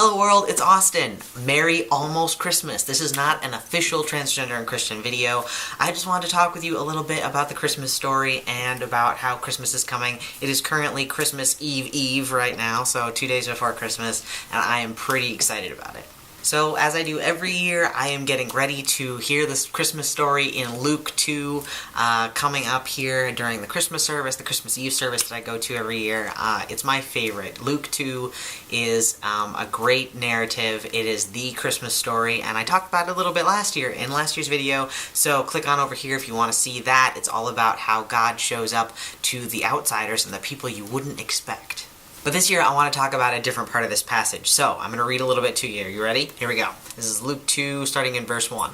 Hello world, it's Austin. Merry almost Christmas. This is not an official transgender and Christian video. I just wanted to talk with you a little bit about the Christmas story and about how Christmas is coming. It is currently Christmas Eve right now, so 2 days before Christmas, and I am pretty excited about it. So, as I do every year, I am getting ready to hear this Christmas story in Luke 2 coming up here during the Christmas service, the Christmas Eve service that I go to every year. It's my favorite. Luke 2 is a great narrative. It is the Christmas story, and I talked about it a little bit last year in last year's video, so click on over here if you want to see that. It's all about how God shows up to the outsiders and the people you wouldn't expect. But this year I want to talk about a different part of this passage, so I'm going to read a little bit to you. Are you ready? Here we go. This is Luke 2, starting in verse 1.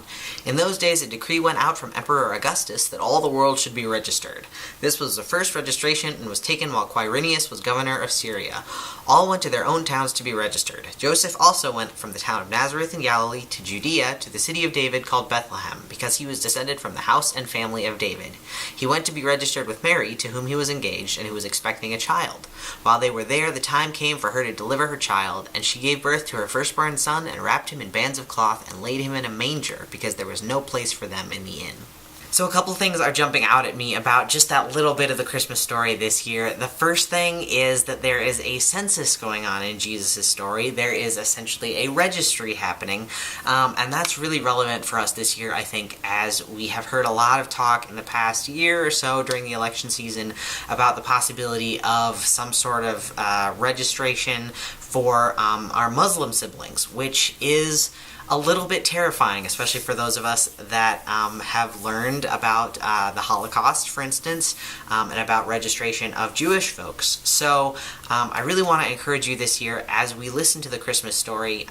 In those days a decree went out from Emperor Augustus that all the world should be registered. This was the first registration and was taken while Quirinius was governor of Syria. All went to their own towns to be registered. Joseph also went from the town of Nazareth in Galilee to Judea to the city of David called Bethlehem, because he was descended from the house and family of David. He went to be registered with Mary, to whom he was engaged and who was expecting a child. While they were there, the time came for her to deliver her child, and she gave birth to her firstborn son and wrapped him in bands of cloth and laid him in a manger, because there was no place for them in the inn. So a couple things are jumping out at me about just that little bit of the Christmas story this year. The first thing is that there is a census going on in Jesus' story. There is essentially a registry happening, and that's really relevant for us this year, I think, as we have heard a lot of talk in the past year or so during the election season about the possibility of some sort of registration for our Muslim siblings, which is a little bit terrifying, especially for those of us that have learned about the Holocaust, for instance, and about registration of Jewish folks. So I really want to encourage you this year, as we listen to the Christmas story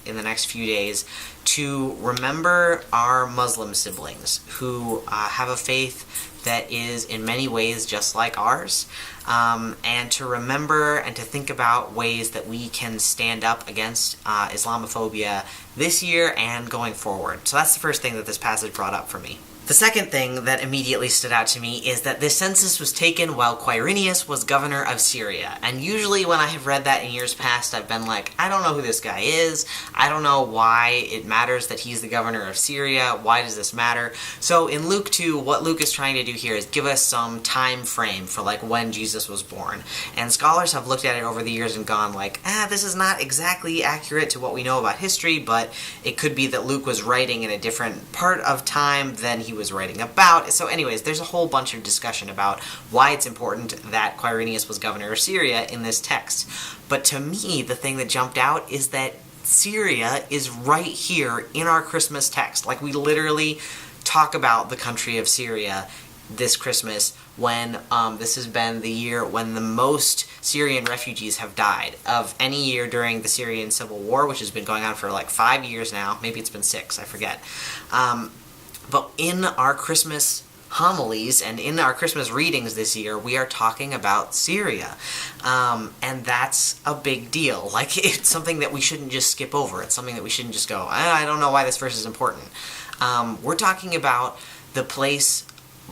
in the next few days, to remember our Muslim siblings who have a faith that is in many ways just like ours, and to remember and to think about ways that we can stand up against Islamophobia this year and going forward. So that's the first thing that this passage brought up for me. The second thing that immediately stood out to me is that this census was taken while Quirinius was governor of Syria. And usually when I have read that in years past, I've been like, I don't know who this guy is. I don't know why it matters that he's the governor of Syria. Why does this matter? So in Luke 2, what Luke is trying to do here is give us some time frame for like when Jesus was born. And scholars have looked at it over the years and gone like, this is not exactly accurate to what we know about history, but it could be that Luke was writing in a different part of time than he was writing about. So anyways, there's a whole bunch of discussion about why it's important that Quirinius was governor of Syria in this text. But to me, the thing that jumped out is that Syria is right here in our Christmas text. Like, we literally talk about the country of Syria this Christmas when this has been the year when the most Syrian refugees have died of any year during the Syrian civil war, which has been going on for like 5 years now. Maybe it's been 6, I forget. But in our Christmas homilies and in our Christmas readings this year, we are talking about Syria. And that's a big deal. Like, it's something that we shouldn't just skip over. It's something that we shouldn't just go, I don't know why this verse is important. We're talking about the place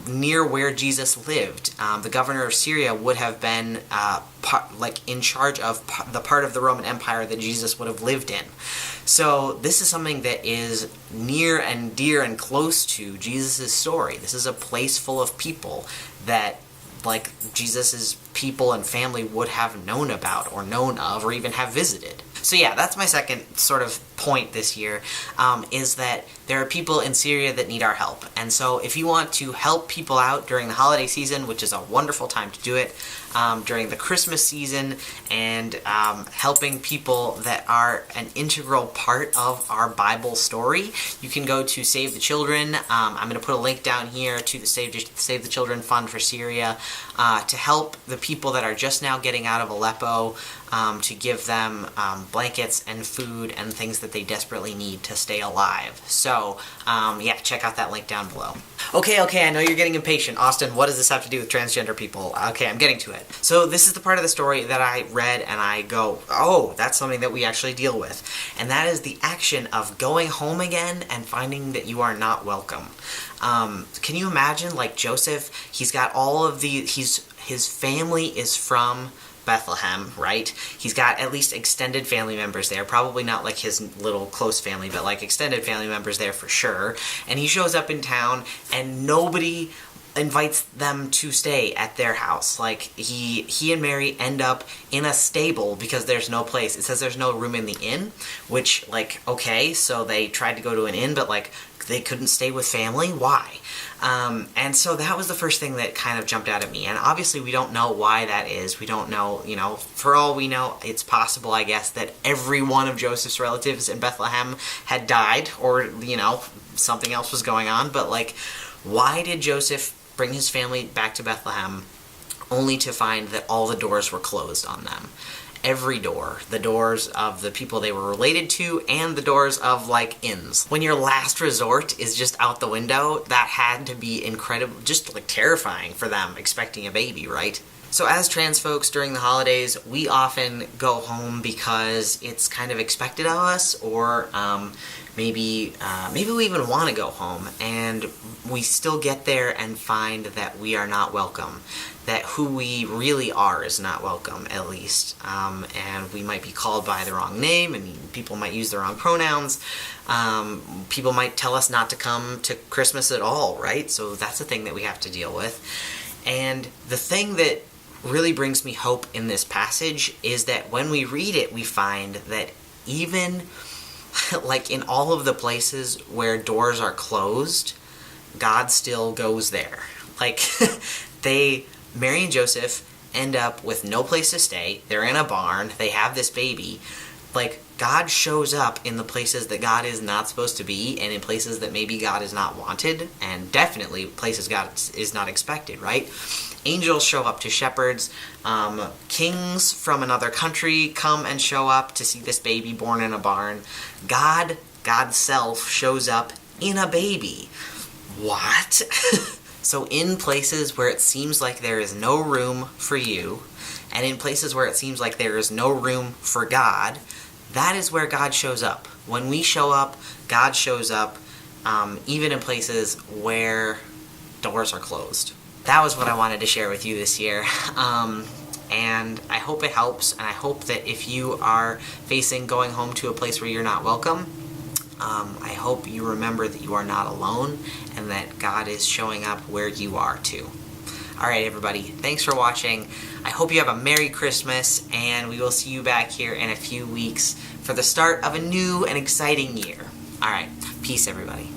near where Jesus lived. The governor of Syria would have been in charge of the part of the Roman Empire that Jesus would have lived in. So this is something that is near and dear and close to Jesus' story. This is a place full of people that, like, Jesus' people and family would have known about or known of or even have visited. So yeah, that's my second sort of point this year, is that there are people in Syria that need our help. And so if you want to help people out during the holiday season, which is a wonderful time to do it, during the Christmas season, and helping people that are an integral part of our Bible story, you can go to Save the Children. I'm going to put a link down here to the Save the Children Fund for Syria to help the people that are just now getting out of Aleppo, to give them blankets and food and things that they desperately need to stay alive. So, yeah, check out that link down below. Okay, I know you're getting impatient. Austin, what does this have to do with transgender people? Okay, I'm getting to it. So this is the part of the story that I read and I go, oh, that's something that we actually deal with. And that is the action of going home again and finding that you are not welcome. Can you imagine, like, Joseph, he's got all of his family is from Bethlehem, right? He's got at least extended family members there, probably not like his little close family, but like extended family members there for sure. And he shows up in town, and nobody invites them to stay at their house. Like, he and Mary end up in a stable because there's no place. It says there's no room in the inn, which, like, okay, so they tried to go to an inn, but, like, they couldn't stay with family? Why? And so that was the first thing that kind of jumped out at me. And obviously we don't know why that is. We don't know, you know, for all we know, it's possible, I guess, that every one of Joseph's relatives in Bethlehem had died, or, you know, something else was going on. But, like, why did Joseph bring his family back to Bethlehem only to find that all the doors were closed on them? Every door. The doors of the people they were related to, and the doors of, like, inns. When your last resort is just out the window, that had to be incredible, just, like, terrifying for them, expecting a baby, right? So as trans folks during the holidays, we often go home because it's kind of expected of us, or maybe we even want to go home, and we still get there and find that we are not welcome, that who we really are is not welcome, at least, and we might be called by the wrong name, and people might use the wrong pronouns. People might tell us not to come to Christmas at all, right? So that's a thing that we have to deal with. And the thing that really brings me hope in this passage is that when we read it, we find that even like in all of the places where doors are closed, God still goes there. Like, Mary and Joseph end up with no place to stay. They're in a barn. They have this baby. Like, God shows up in the places that God is not supposed to be, and in places that maybe God is not wanted, and definitely places God is not expected, right? Angels show up to shepherds. Kings from another country come and show up to see this baby born in a barn. God's self, shows up in a baby. What? So in places where it seems like there is no room for you, and in places where it seems like there is no room for God, that is where God shows up. When we show up, God shows up, even in places where doors are closed. That was what I wanted to share with you this year. And I hope it helps, and I hope that if you are facing going home to a place where you're not welcome, I hope you remember that you are not alone, and that God is showing up where you are too. Alright everybody, thanks for watching. I hope you have a Merry Christmas, and we will see you back here in a few weeks for the start of a new and exciting year. Alright, peace everybody.